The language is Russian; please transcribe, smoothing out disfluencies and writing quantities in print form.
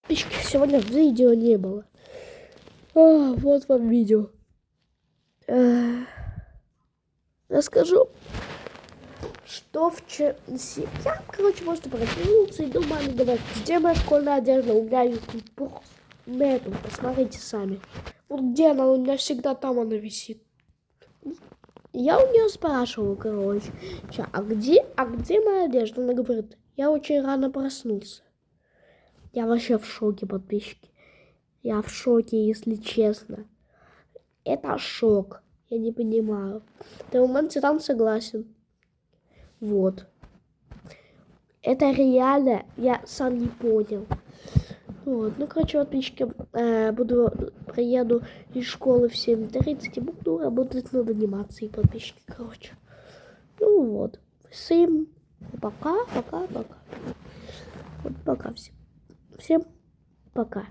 подписчики, сегодня видео не было. Вот вам видео. Расскажу, что вчера... Я, просто проснулся и думаю, давай, где моя школьная одежда? У меня ее тут нету, посмотрите сами. Вот где она? У меня всегда там она висит. Я у нее спрашиваю, а где моя одежда? Она говорит, я очень рано проснулся. Я вообще в шоке, подписчики. Я в шоке, если честно. Это шок. Я не понимаю. Тимон Титан согласен. Вот. Это реально, я сам не понял. Вот. Ну, подписчики, приеду из школы в 7:30 и буду работать над анимацией, подписчики, Ну вот. Всем пока. Вот пока всем. Всем пока.